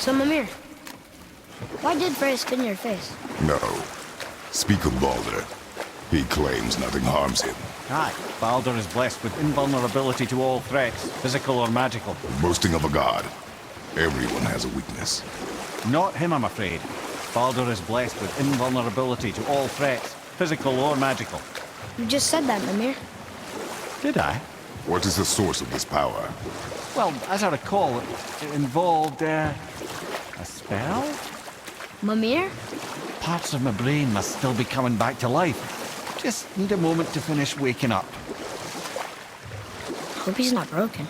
So, Mimir, why did Freya spin your face? No. Speak of Baldur. He claims nothing harms him. Aye, Baldur is blessed with invulnerability to all threats, physical or magical. Boasting of a god. Everyone has a weakness. Not him, I'm afraid. Baldur is blessed with invulnerability to all threats, physical or magical. You just said that, Mimir. Did I? What is the source of this power? Well, as I recall, it involved, a spell? Mimir? Parts of my brain must still be coming back to life. Just need a moment to finish waking up. Hope he's not broken.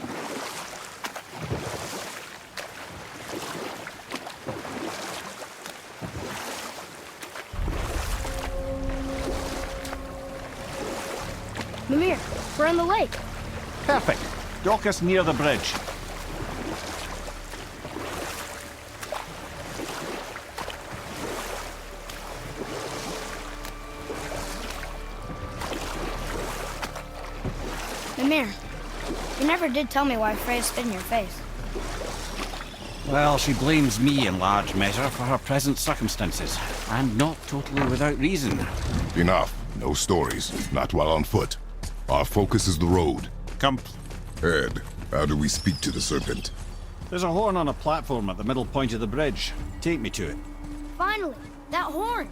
Mimir, we're on the lake. Perfect. Dock us near the bridge. Mimir, you never did tell me why Freya spit in your face. Well, she blames me in large measure for her present circumstances, and not totally without reason. Enough. No stories. Not while on foot. Our focus is the road. Ed, how do we speak to the serpent? There's a horn on a platform at the middle point of the bridge. Take me to it. Finally, that horn.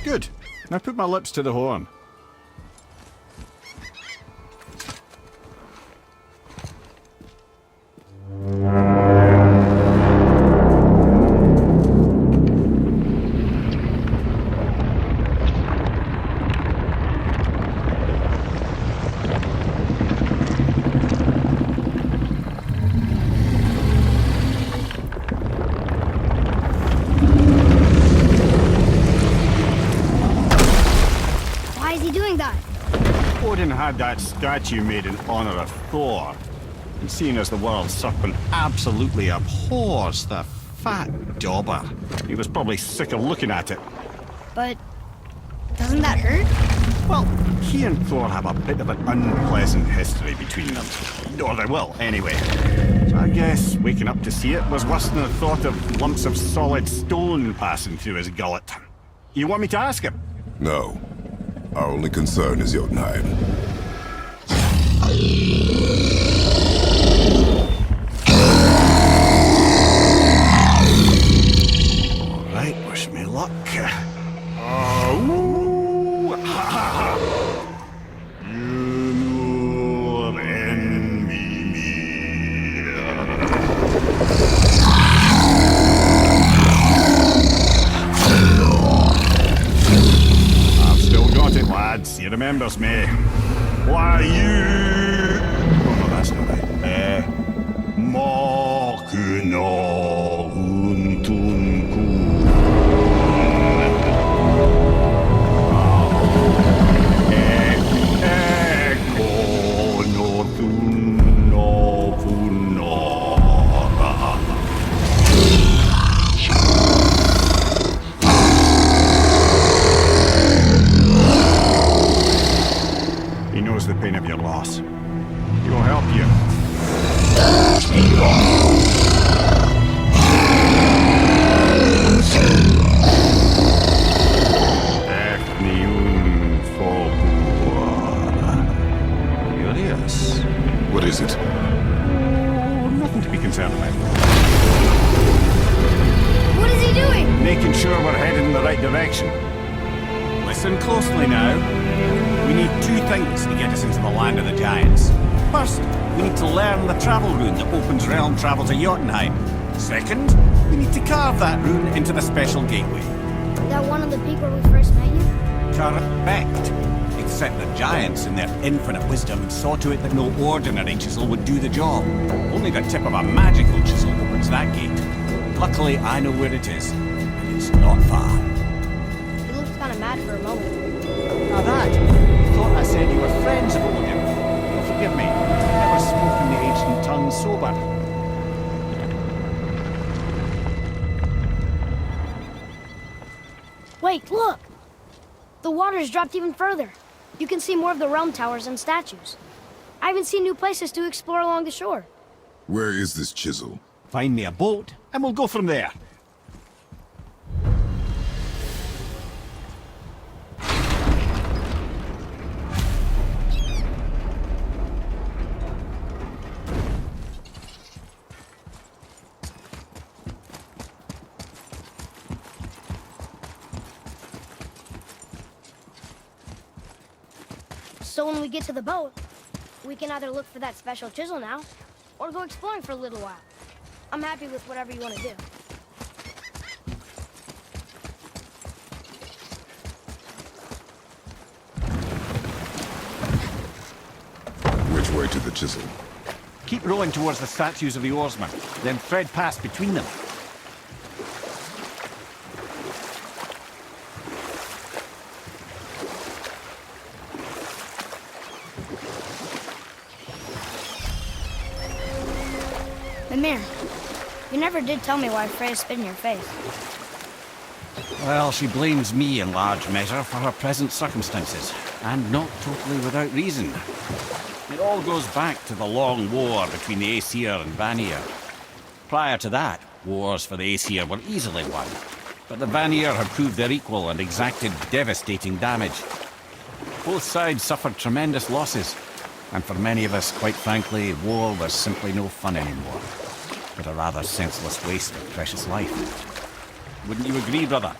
Good. Now put my lips to the horn. Odin had that statue made in honor of Thor. And seeing as the world's serpent absolutely abhors the fat dauber, he was probably sick of looking at it. But doesn't that hurt? Well, he and Thor have a bit of an unpleasant history between them. Or they will, anyway. So I guess waking up to see it was worse than the thought of lumps of solid stone passing through his gullet. You want me to ask him? No. Our only concern is Jotunheim. All right, wish me luck. He remembers me. Why you? Oh no, that's not right. Mokuno untunku. Eko no tunno punora. He knows the pain of your loss. He will help you. Curious. What is it? Oh, nothing to be concerned about. What is he doing? Making sure we're headed in the right direction. Listen closely now. We need two things to get us into the land of the giants. First, we need to learn the travel rune that opens realm travel to Jotunheim. Second, we need to carve that rune into the special gateway. That one on the peak where we first met you? Correct. Except the giants, in their infinite wisdom, saw to it that no ordinary chisel would do the job. Only the tip of a magical chisel opens that gate. Luckily, I know where it is, and it's not far. He looked kind of mad for a moment. Now that... thought I said you were friends of Odin. Forgive me, I never spoke in the ancient tongue sober. lake, look! The water's dropped even further. You can see more of the realm towers and statues. I even see new places to explore along the shore. Where is this chisel? Find me a boat, and we'll go from there. So when we get to the boat, we can either look for that special chisel now, or go exploring for a little while. I'm happy with whatever you want to do. Which way to the chisel? Keep rowing towards the statues of the oarsmen, then thread past between them. Mimir, you never did tell me why Freya spit in your face. Well, she blames me in large measure for her present circumstances, and not totally without reason. It all goes back to the long war between the Aesir and Vanir. Prior to that, wars for the Aesir were easily won, but the Vanir had proved their equal and exacted devastating damage. Both sides suffered tremendous losses, and for many of us, quite frankly, war was simply no fun anymore, but a rather senseless waste of precious life. Wouldn't you agree, brother?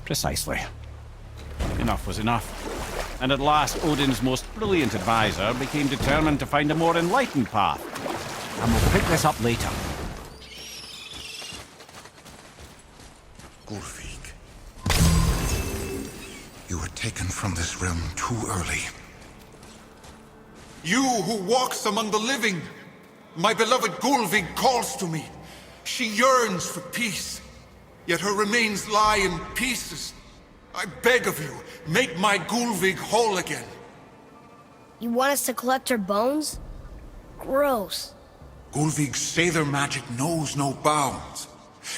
Precisely. Enough was enough. And at last, Odin's most brilliant advisor became determined to find a more enlightened path. And we'll pick this up later. Gulfig, you were taken from this realm too early. You who walks among the living, my beloved Gulfig calls to me. She yearns for peace, yet her remains lie in pieces. I beg of you, make my Gulfig whole again. You want us to collect her bones? Gross. Gulfig's Sather magic knows no bounds.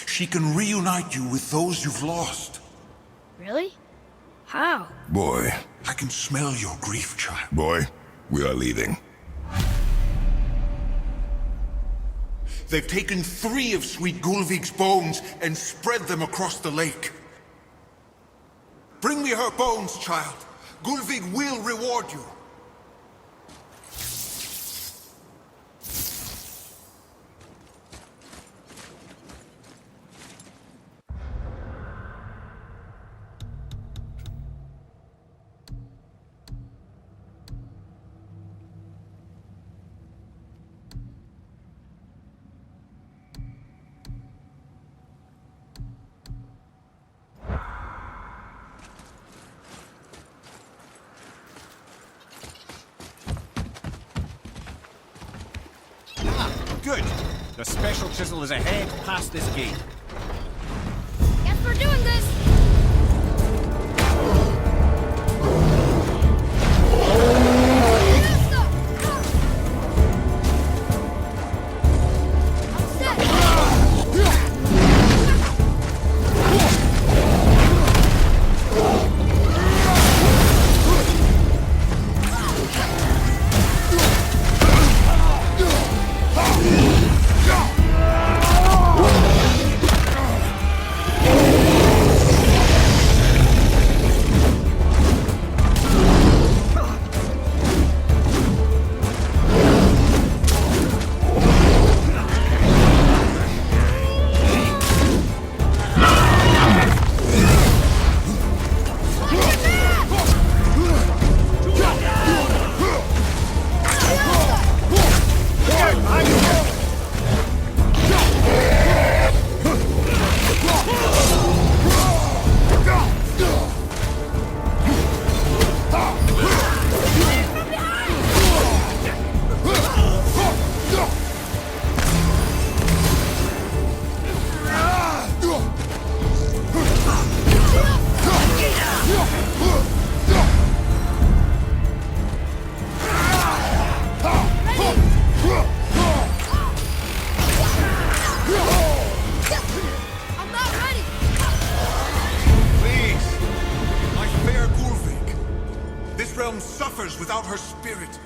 She can reunite you with those you've lost. Really? How? Boy, I can smell your grief, child. boy, we are leaving. They've taken 3 of sweet Gulfig's bones and spread them across the lake. Bring me her bones, child. Gulfig will reward you. Good. The special chisel is ahead past this gate. Guess we're doing this! This realm suffers without her spirit.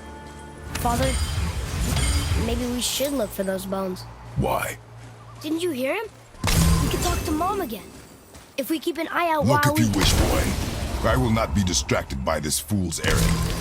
Father, maybe we should look for those bones. Why? Didn't you hear him? We could talk to Mom again. If we keep an eye out Look while if you wish, boy. I will not be distracted by this fool's errand.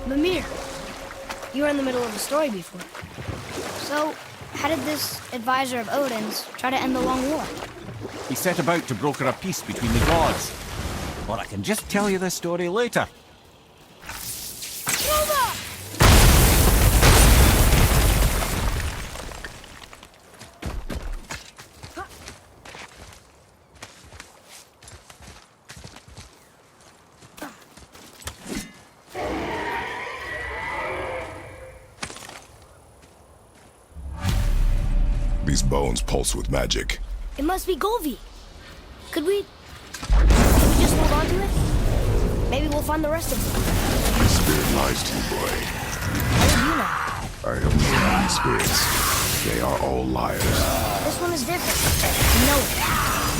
Mimir, you were in the middle of a story before. So, how did this advisor of Odin's try to end the long war? He set about to broker a peace between the gods. But I can just tell you this story later. These bones pulse with magic. It must be Golvi. Could we just hold on to it? Maybe we'll find the rest of them. The spirit lies to you, boy. How did you know? I have known many spirits. They are all liars. This one is different. You know it.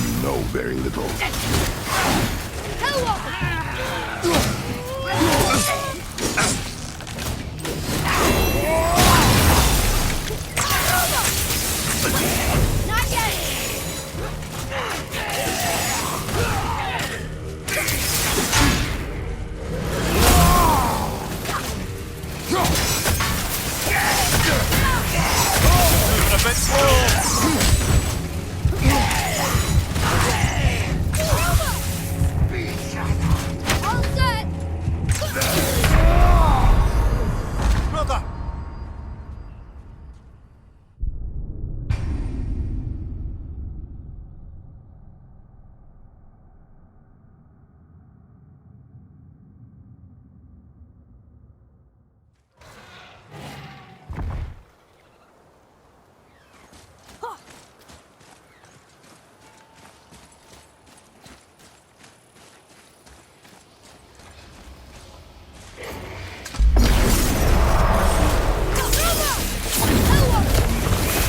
You know very little. Not yet! A bit slow. All set! Brother!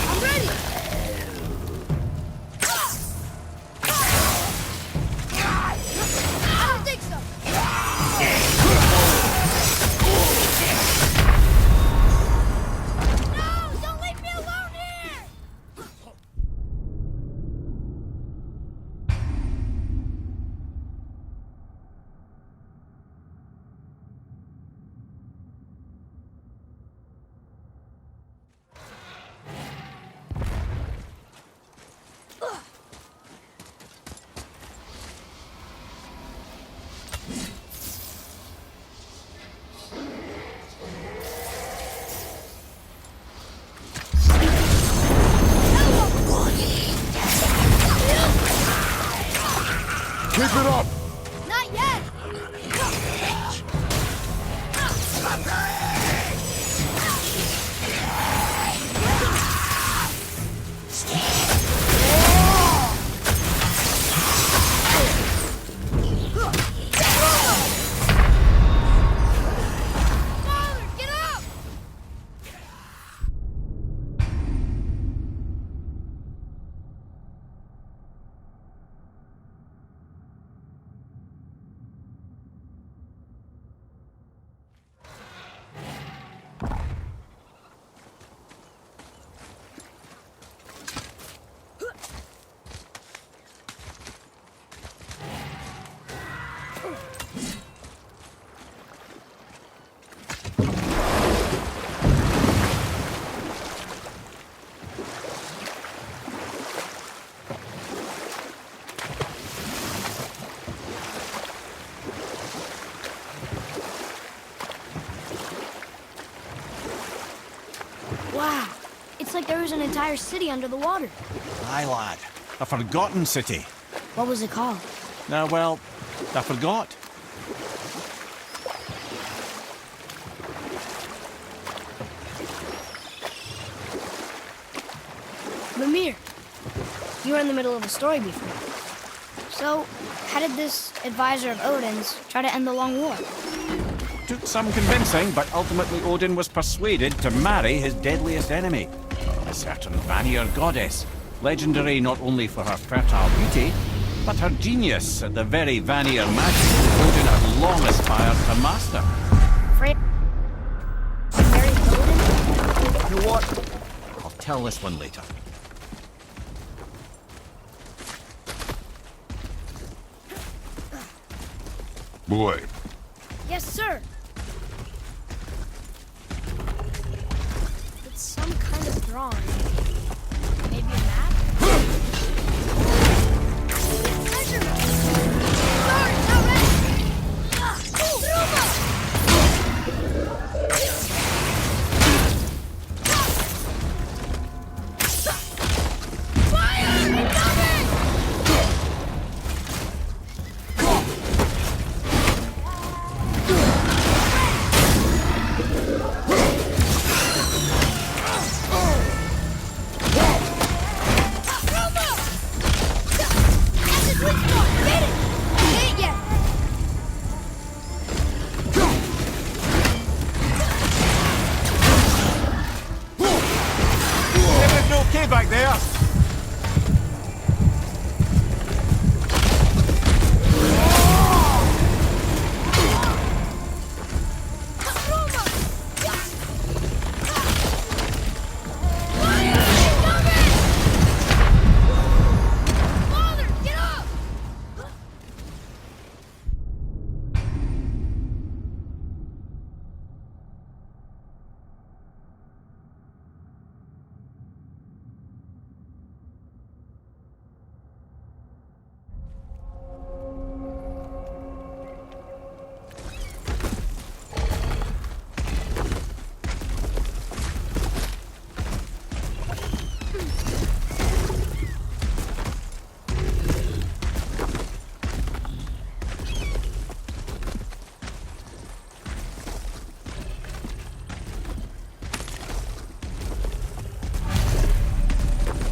I'm ready! I don't think so! No! Don't leave me alone here! Keep it up! Not yet! Father, get up! like there was an entire city under the water. Aye, lad. A forgotten city. What was it called? Well, I forgot. Mimir, you were in the middle of a story before. So, how did this advisor of Odin's try to end the long war? Took some convincing, but ultimately Odin was persuaded to marry his deadliest enemy, a certain Vanir goddess, legendary not only for her fertile beauty, but her genius at the very Vanir magic Odin had long aspired to master. Frey... married Odin? You know what? I'll tell this one later. Boy, Yes, sir. It's some kind of drawing. Maybe a map? Measurement! Sorry, not ready! Fire! Incoming! Everything okay back there? Father, get up!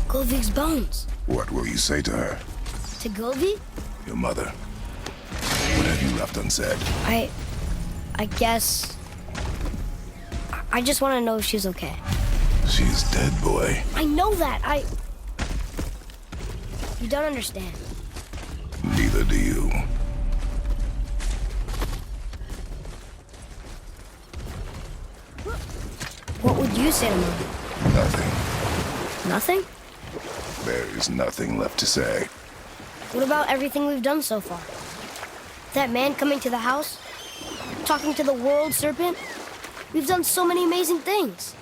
Golvik's bones. what will you say to her? To Golvik? Your mother. What have you left unsaid? I guess... I just want to know if she's okay. She's dead, boy. I know that. You don't understand. Neither do you. What would you say to Mom? Nothing. Nothing? There is nothing left to say. What about everything we've done so far? That man coming to the house? Talking to the world serpent? We've done so many amazing things.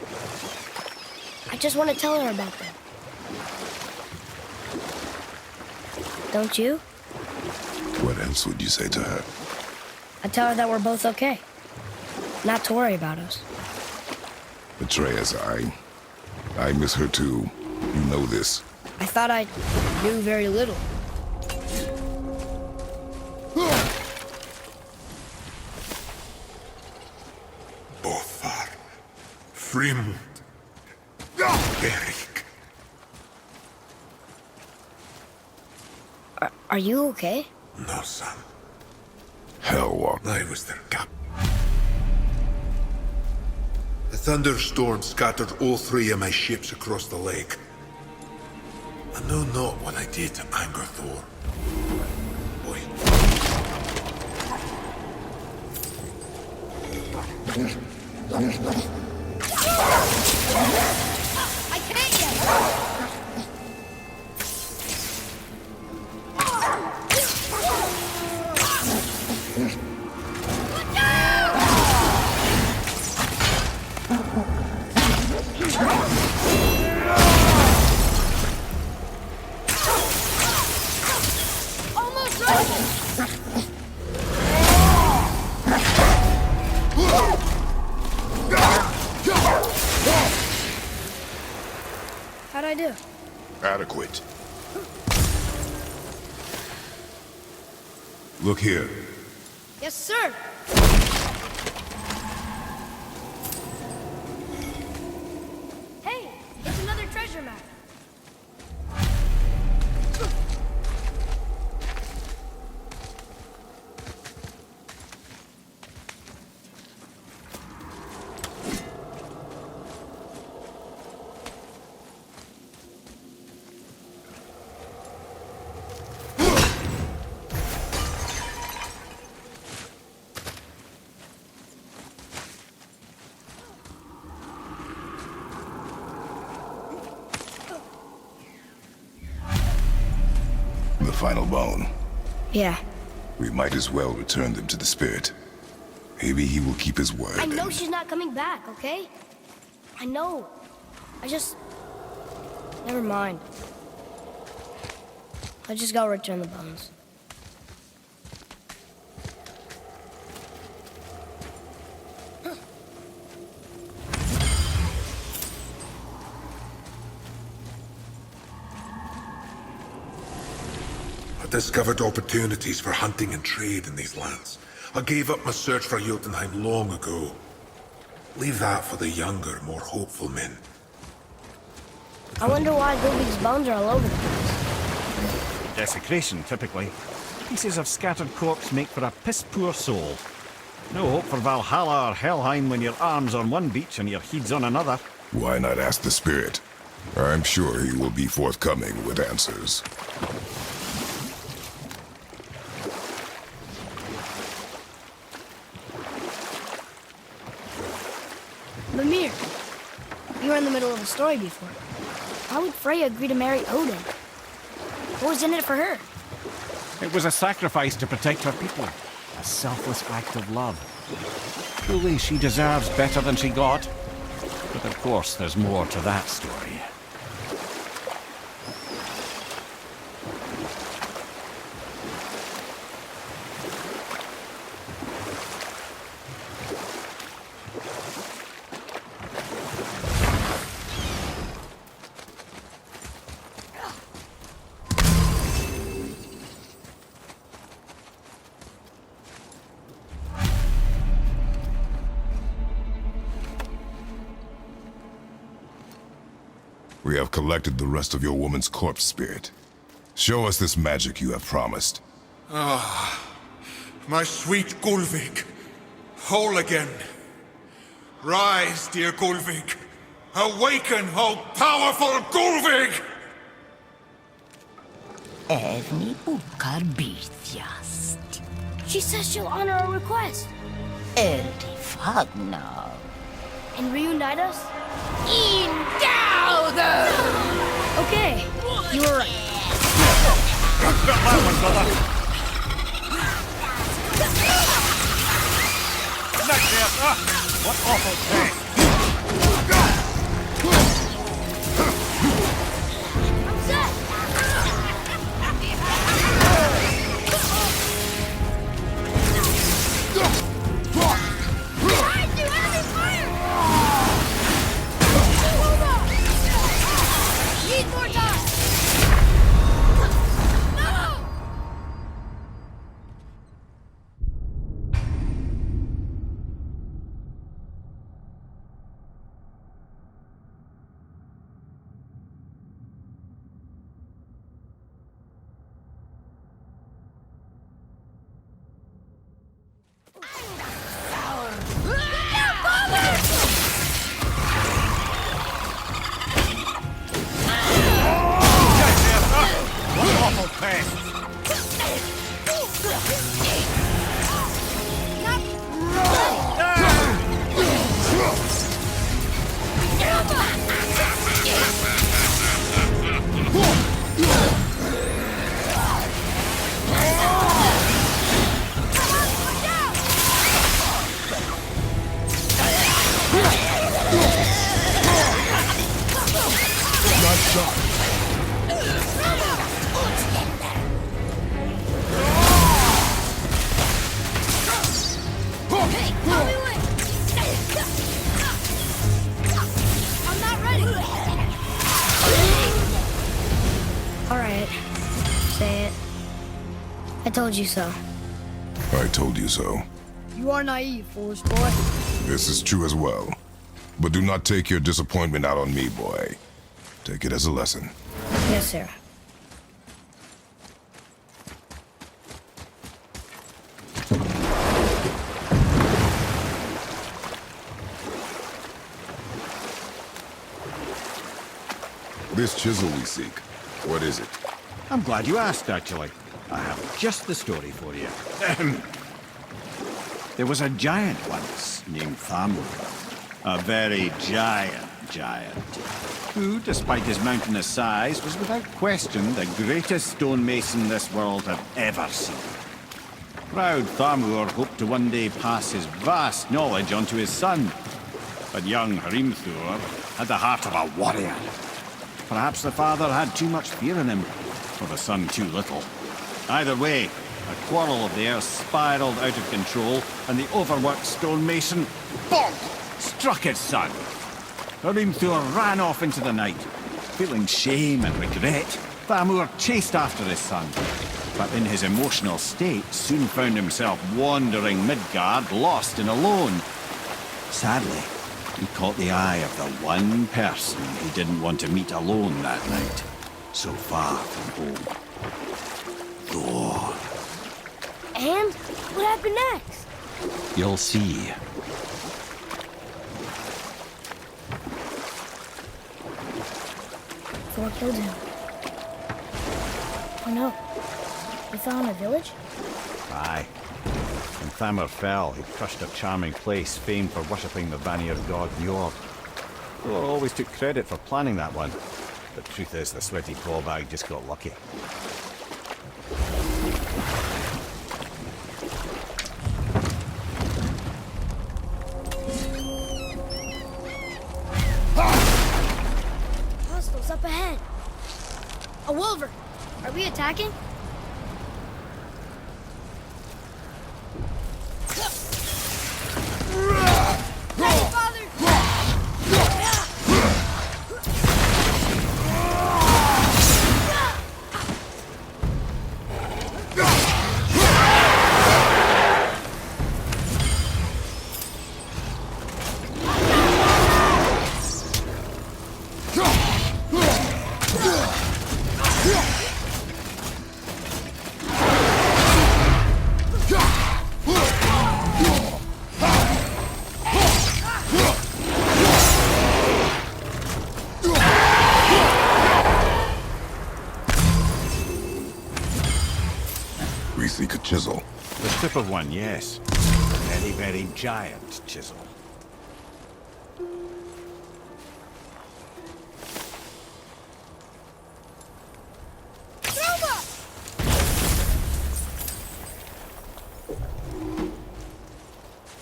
I just want to tell her about them. Don't you? What else would you say to her? I'd tell her that we're both okay. Not to worry about us. Atreus, I miss her too. You know this. I thought I knew very little. Bothar, Frimund, Beric. Are you okay? No, son. Hellwalk. I was their cap. The thunderstorm scattered all three of my ships across the lake. I know not what I did to anger Thor. Boy. I can't yet! Almost ready! How'd I do? Adequate. Look here. Yes, sir. Hey, it's another treasure map. The final bone. Yeah. We might as well return them to the spirit. Maybe he will keep his word. I know she's not coming back, okay? I know. Never mind. Let's just go return the bones. I discovered opportunities for hunting and trade in these lands. I gave up my search for Jotunheim long ago. Leave that for the younger, more hopeful men. I wonder why Gulvig's bones are all over the place. Desecration, typically. Pieces of scattered corpse make for a piss-poor soul. No hope for Valhalla or Helheim when your arm's on one beach and your head's on another. Why not ask the spirit? I'm sure he will be forthcoming with answers. Mimir, you were in the middle of a story before. Why would Freya agree to marry Odin? What was in it for her? It was a sacrifice to protect her people. A selfless act of love. Truly, she deserves better than she got. But of course, there's more to that story. We have collected the rest of your woman's corpse spirit. Show us this magic you have promised. My sweet Gulvig, whole again. Rise, dear Gulvig. Awaken, O powerful Gulvig! Evni ukar birtjast. She says she'll honor our request Ölü fagnar. and reunite us. Indauder! Okay, you were right. What awful thing! I'm set. Behind you, enemy fire! Hold on! Need more time! No! Awful thing! I'm not ready. it. Say it. I told you so. I told you so. You are naive, foolish boy. This is true as well. But do not take your disappointment out on me, boy. Take it as a lesson. Yes, sir. This chisel we seek, what is it? I'm glad you asked, actually. I have just the story for you. There was a giant once named Thamur. A very giant, who, despite his mountainous size, was without question the greatest stonemason this world had ever seen. Proud Thamur hoped to one day pass his vast knowledge onto his son. But young Hrimthur had the heart of a warrior. Perhaps the father had too much fear in him, or the son too little. Either way, a quarrel of theirs spiraled out of control, and the overworked stonemason, bonk, struck his son. Hrimthur ran off into the night. Feeling shame and regret, Thamur chased after his son, but in his emotional state soon found himself wandering Midgard, lost and alone. Sadly, he caught the eye of the one person he didn't want to meet alone that night, so far from home. Thor. And what happened next? You'll see. Thor killed him. Oh no. We fell in a village? Aye. When Thamur fell, he crushed a charming place famed for worshipping the Vanir god Njord. Thor always took credit for planning that one. The truth is, the sweaty ballbag just got lucky. Hostiles up ahead. A wolver. Are we attacking? We seek a chisel. The tip of one, yes. Very, very giant chisel.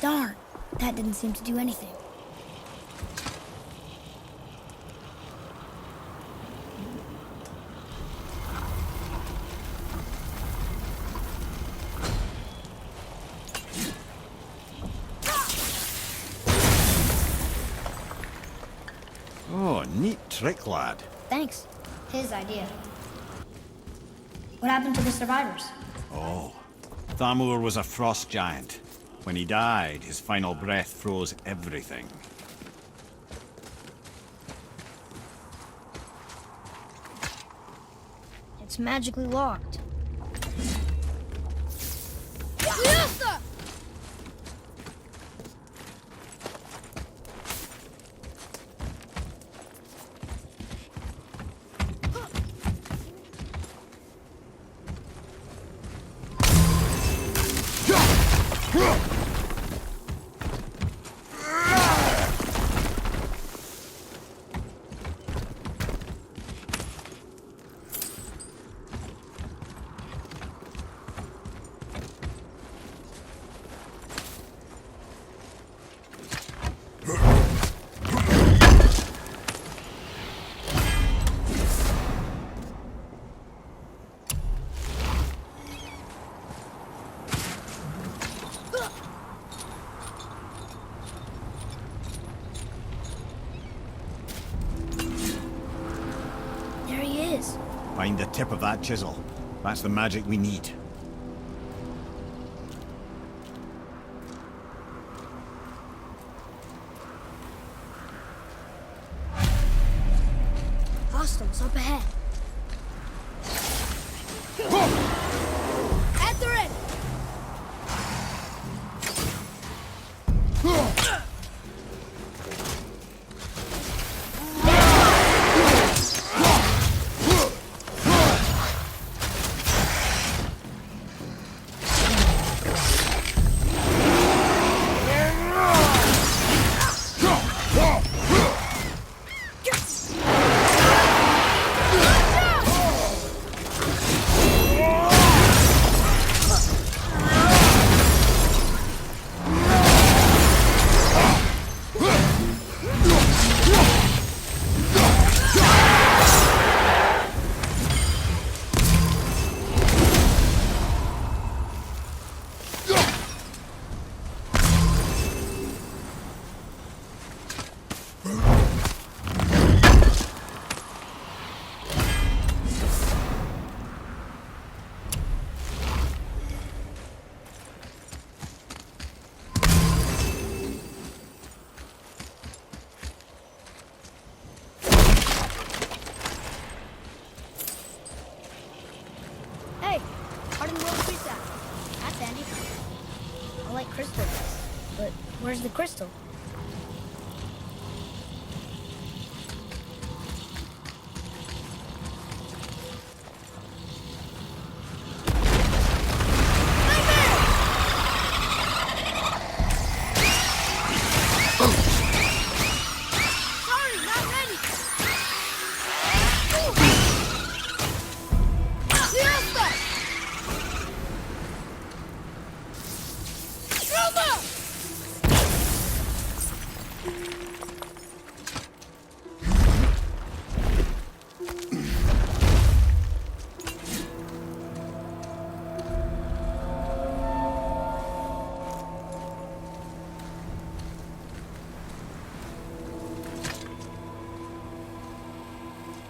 Darn, that didn't seem to do anything. Oh, neat trick, lad. Thanks. His idea. What happened to the survivors? Oh, Thamur was a frost giant. When he died, his final breath froze everything. It's magically locked. Find the tip of that chisel. That's the magic we need. Hostiles up ahead. After it! Hey, pardon the world pizza. That's handy. I like crystals, but where's the crystal? Sorry, not ready.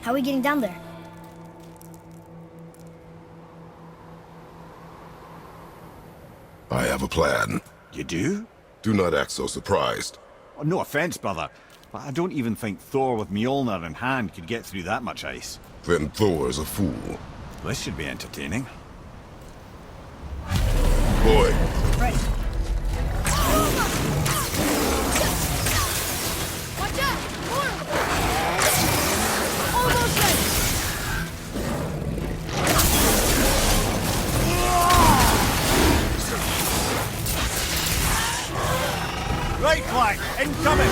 How are we getting down there? I have a plan. You do? Do not act so surprised. Oh, no offense, brother, but I don't even think Thor with Mjolnir in hand could get through that much ice. Then Thor's a fool. This should be entertaining. Boy, Right. Watch out! More! Almost ready! Right flank, incoming!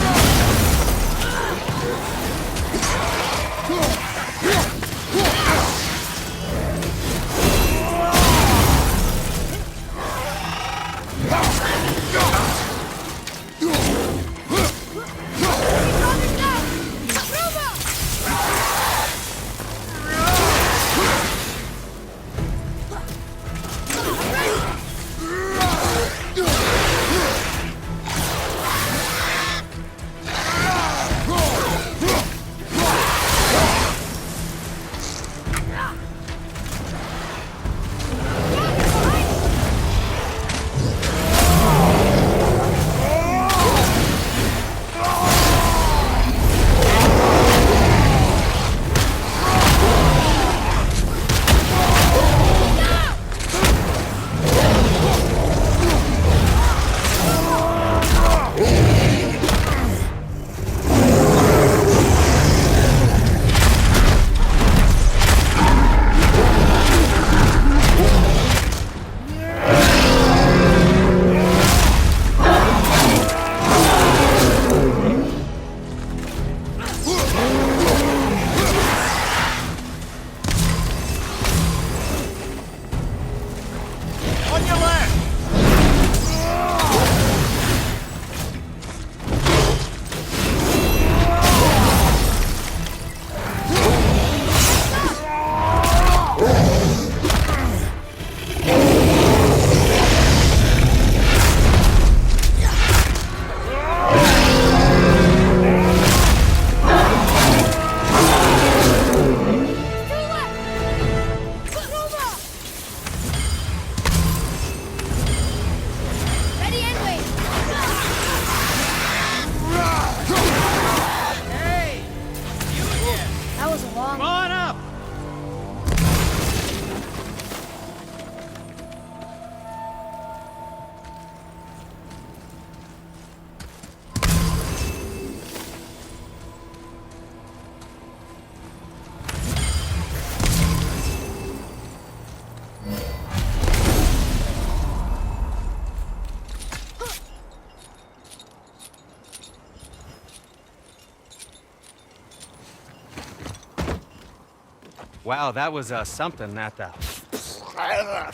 Wow, that was something, that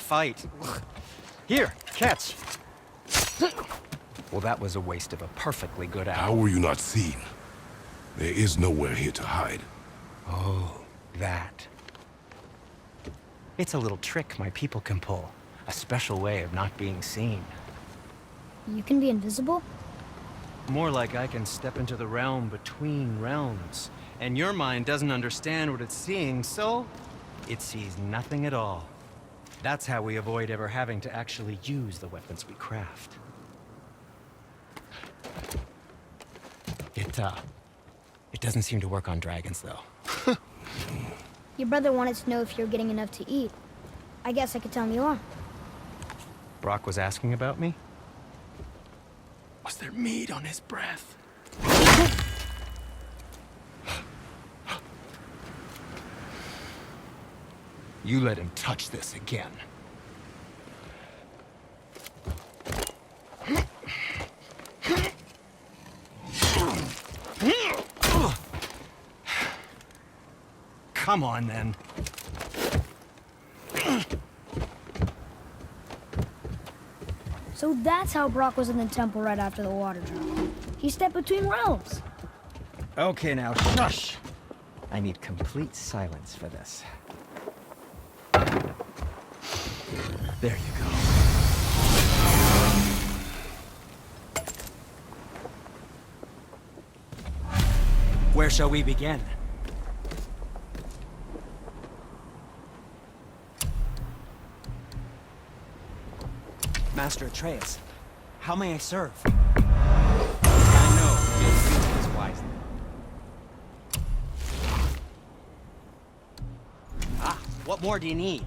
fight. Here, catch. Well, that was a waste of a perfectly good hour. How were you not seen? There is nowhere here to hide. Oh, that. It's a little trick my people can pull. A special way of not being seen. You can be invisible? More like I can step into the realm between realms. And your mind doesn't understand what it's seeing, so it sees nothing at all. That's how we avoid ever having to actually use the weapons we craft. It doesn't seem to work on dragons, though. Your brother wanted to know if you're getting enough to eat. I guess I could tell him you are. Brock was asking about me? Was there meat on his breath? You let him touch this again. Come on, then. So that's how Brock was in the temple right after the water drop. He stepped between realms. Okay, now, shush! I need complete silence for this. There you go. Where shall we begin? Master Atreus, how may I serve? I know, you'll use this wisely. Ah, what more do you need?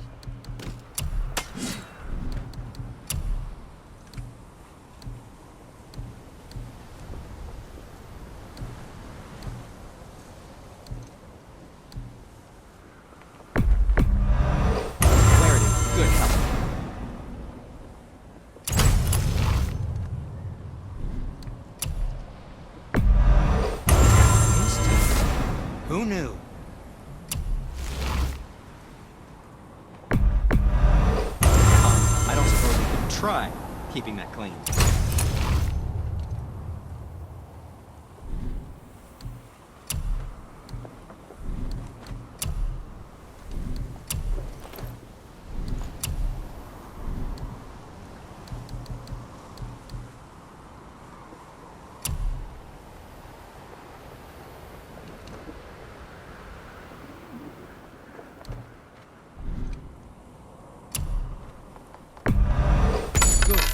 Who knew? I don't suppose you could try keeping that clean.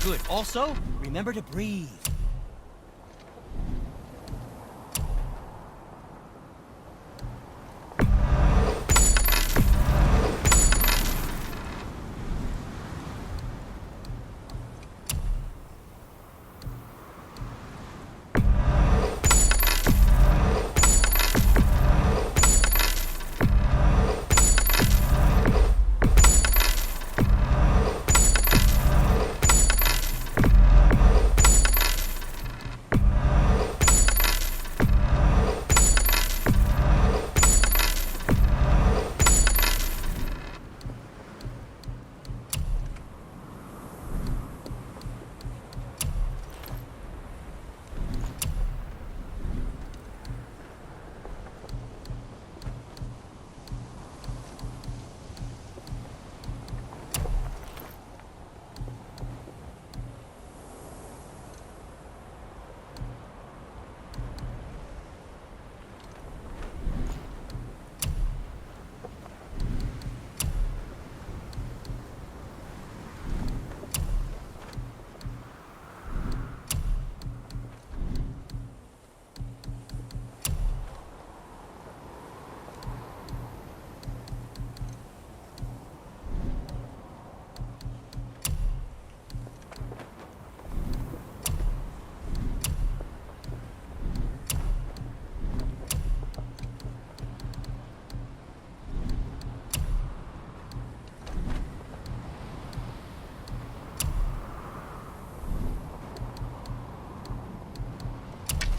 Good. Also, remember to breathe.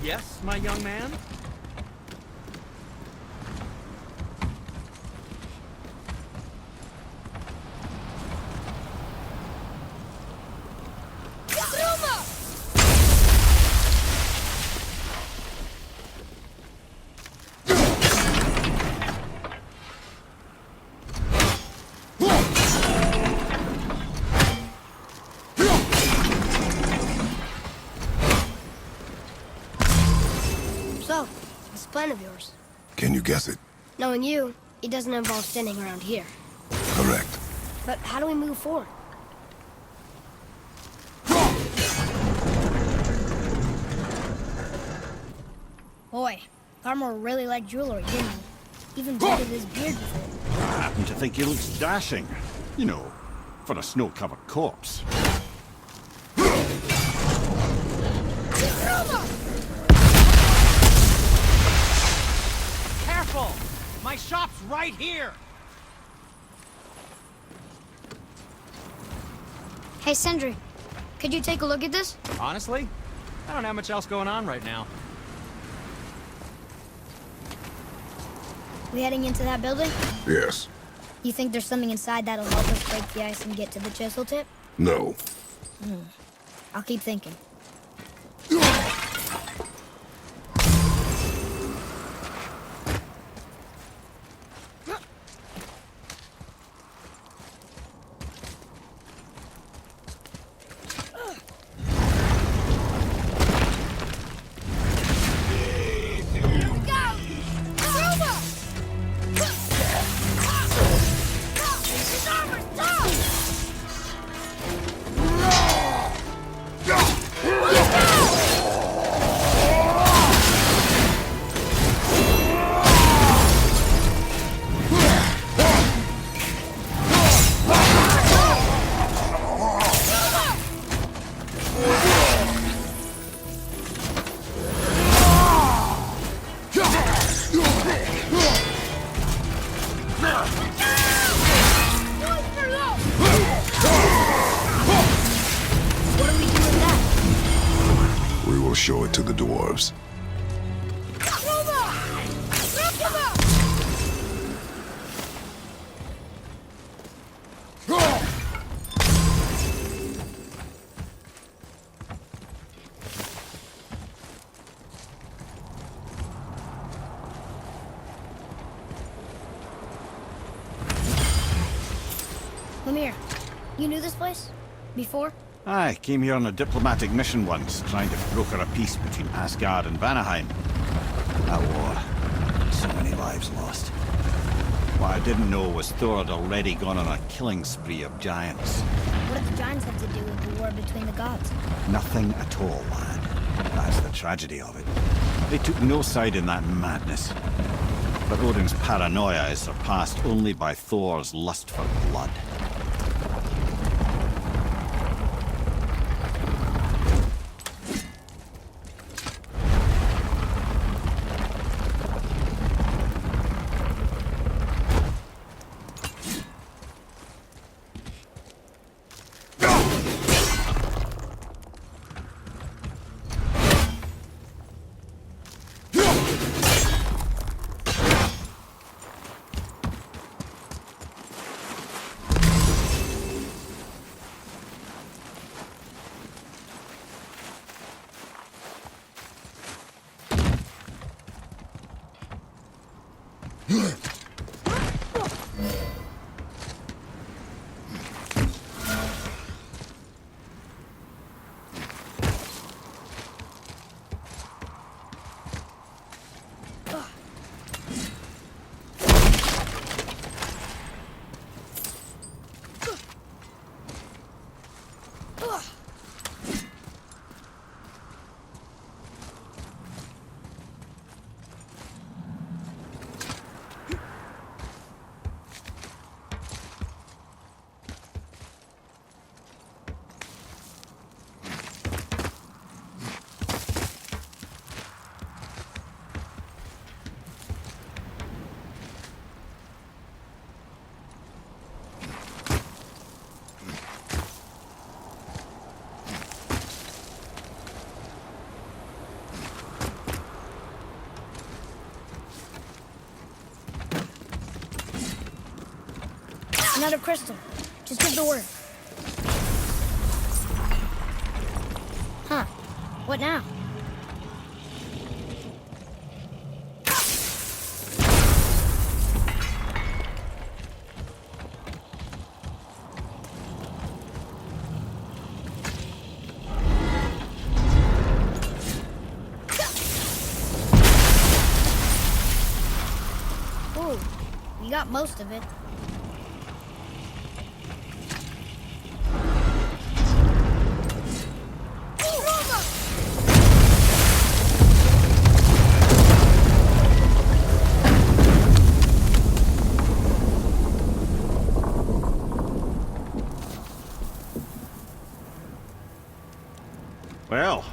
Yes, my young man? plan of yours? Can you guess it? Knowing you, it doesn't involve standing around here. Correct. But how do we move forward? Boy, Armor really liked jewelry, didn't he? Even painted his beard with it. I happen to think he looks dashing. You know, for a snow-covered corpse. Careful! My shop's right here! Hey, Sindri, could you take a look at this? Honestly, I don't have much else going on right now. We heading into that building? Yes. You think there's something inside that'll help us break the ice and get to the chisel tip? No. I'll keep thinking. Show it to the dwarves. Lemire, you knew this place? Before? I came here on a diplomatic mission once, trying to broker a peace between Asgard and Vanaheim. That war. So many lives lost. What I didn't know was Thor had already gone on a killing spree of giants. What did the giants have to do with the war between the gods? Nothing at all, lad. That's the tragedy of it. They took no side in that madness. But Odin's paranoia is surpassed only by Thor's lust for blood. Another crystal. Just give the word. Huh. What now? got most of it. Well,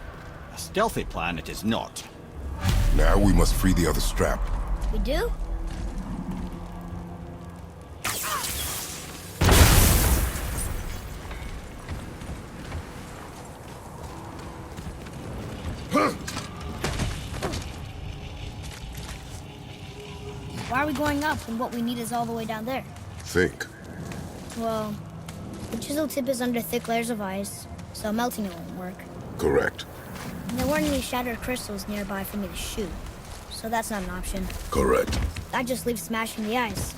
a stealthy plan it is not. Now we must free the other strap. We do? Why are we going up when what we need is all the way down there? Think. Well, the chisel tip is under thick layers of ice, so melting it won't work. Correct. And there weren't any shattered crystals nearby for me to shoot, so that's not an option. Correct. That just leaves smashing the ice.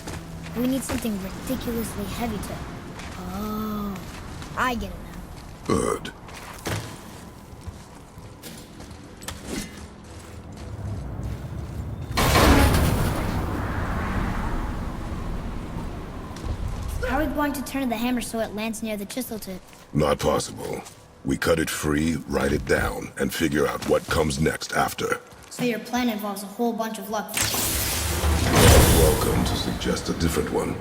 We need something ridiculously heavy to... Oh, I get it now. Good. How are we going to turn the hammer so it lands near the chisel tip? Not possible. We cut it free, write it down, and figure out what comes next after. So your plan involves a whole bunch of luck. You're welcome to suggest a different one.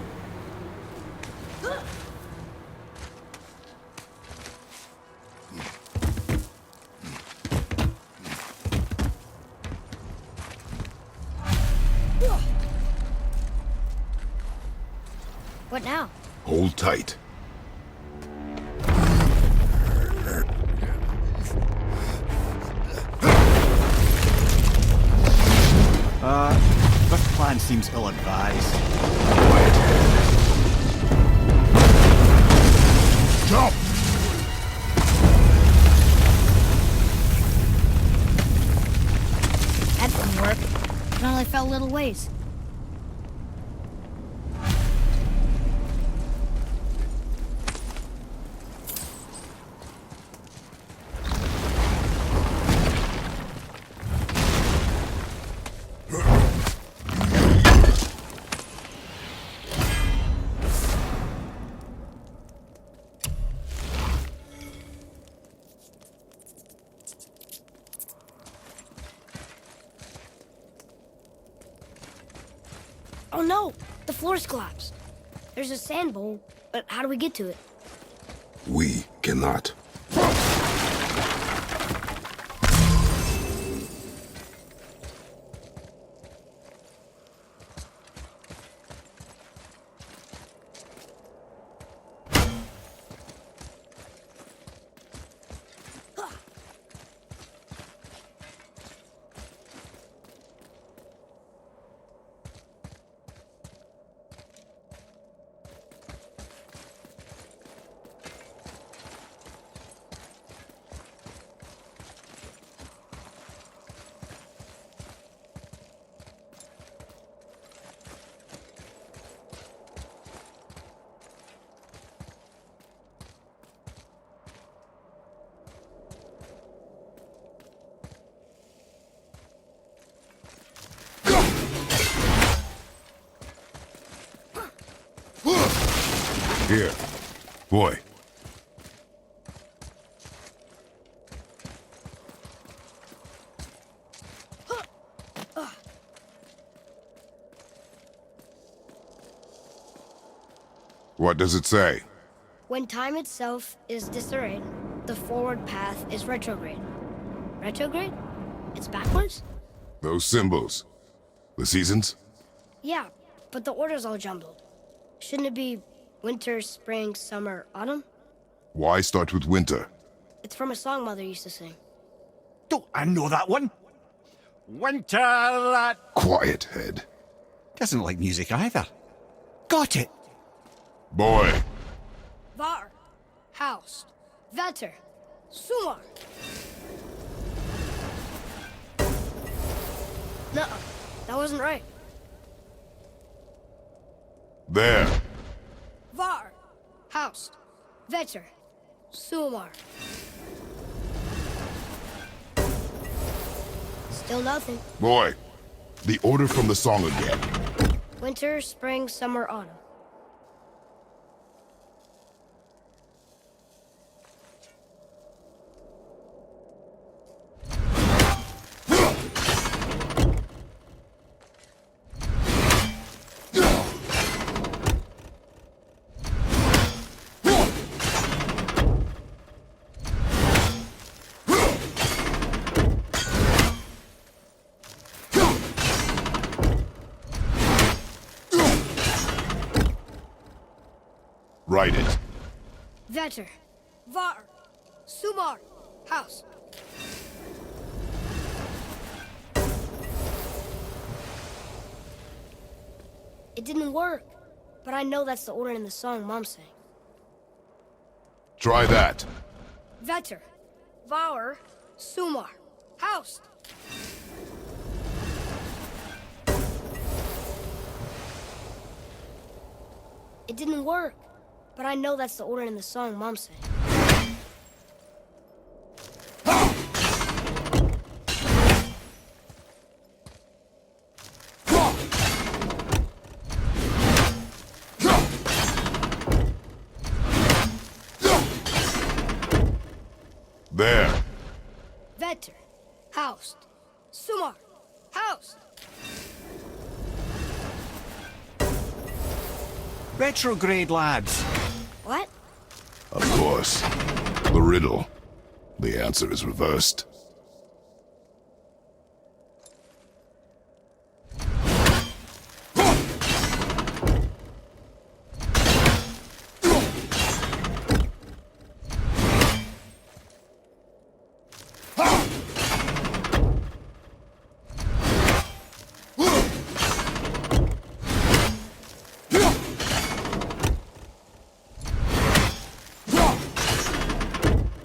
What now? Hold tight. This plan seems ill-advised. Jump! That didn't work. It only fell little ways. Oh no! The floor's collapsed. There's a sand bowl, but how do we get to it? We cannot. Here. Boy. What does it say? When time itself is disarrayed, the forward path is retrograde. Retrograde? It's backwards? Those symbols. The seasons? Yeah, but the order's all jumbled. Shouldn't it be winter, spring, summer, autumn? Why start with winter? It's from a song Mother used to sing. Don't I know that one? Winter that... Quiet, head. Doesn't like music either. Got it! Boy. Var, Haust, Vetter, Sumar. No, that wasn't right. There. Var, Haust, Vetter, Sumar. Still nothing. Boy. The order from the song again. Winter, spring, summer, autumn. Write it. Vetter, Var, Sumar, house. It didn't work, but I know that's the order in the song Mom sang. Try that. Vetter, Var, Sumar, house. It didn't work, but I know that's the order in the song Mom sang. There. Vetter, housed. Sumar, housed. Retrograde, lads. What? Of course. The riddle. The answer is reversed.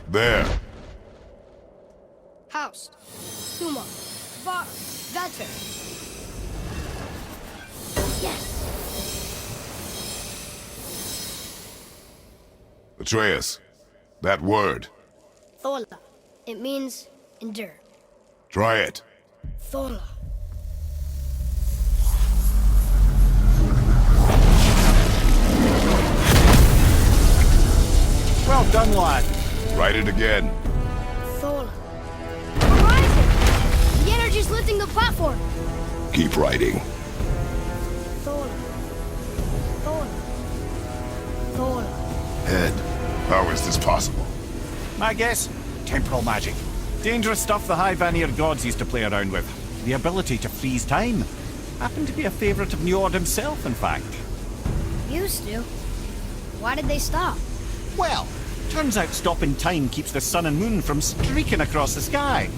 There. Housed. Sumar, Var, Vetter. Yes! Atreus, that word. Thola. It means endure. Try it. Thola. Well done, lad. Write it again. Thola. Horizon! The energy's lifting the platform. Keep writing. Thola. Thola. Thola. Head, how is this possible? My guess? Temporal magic. Dangerous stuff the High Vanir gods used to play around with. The ability to freeze time. Happened to be a favourite of Njord himself, in fact. Used to. Why did they stop? Well, turns out stopping time keeps the sun and moon from streaking across the sky.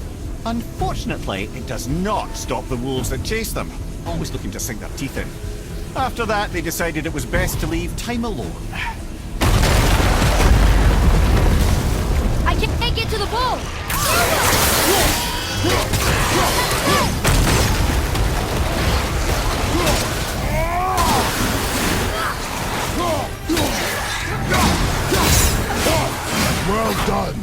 Unfortunately, it does not stop the wolves that chase them, always looking to sink their teeth in. After that, they decided it was best to leave time alone. I can't get to the bowl! Well done.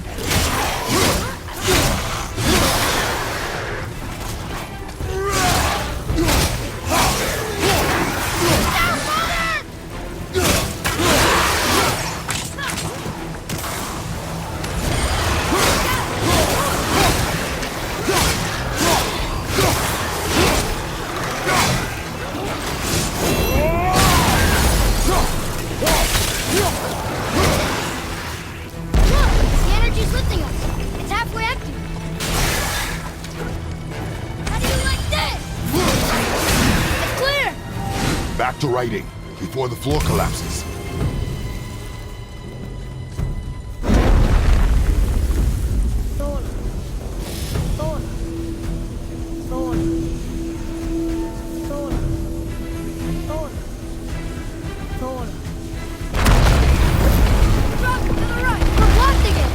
Back to writing, before the floor collapses. Thola. Thola. Thola. Thola. Thola. Thola. Drop to the right! We're blocking it!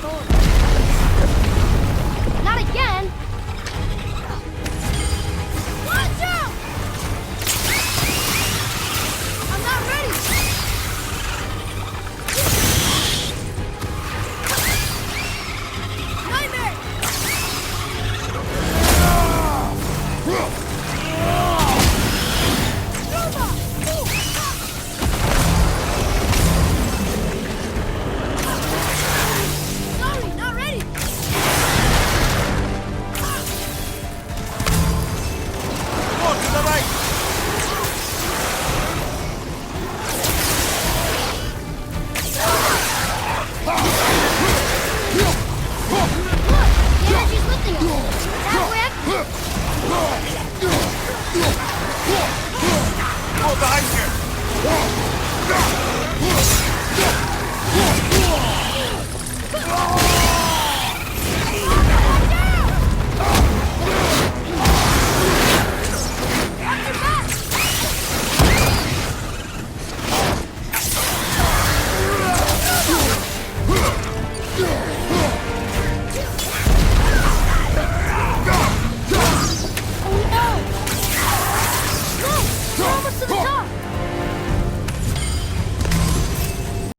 sword.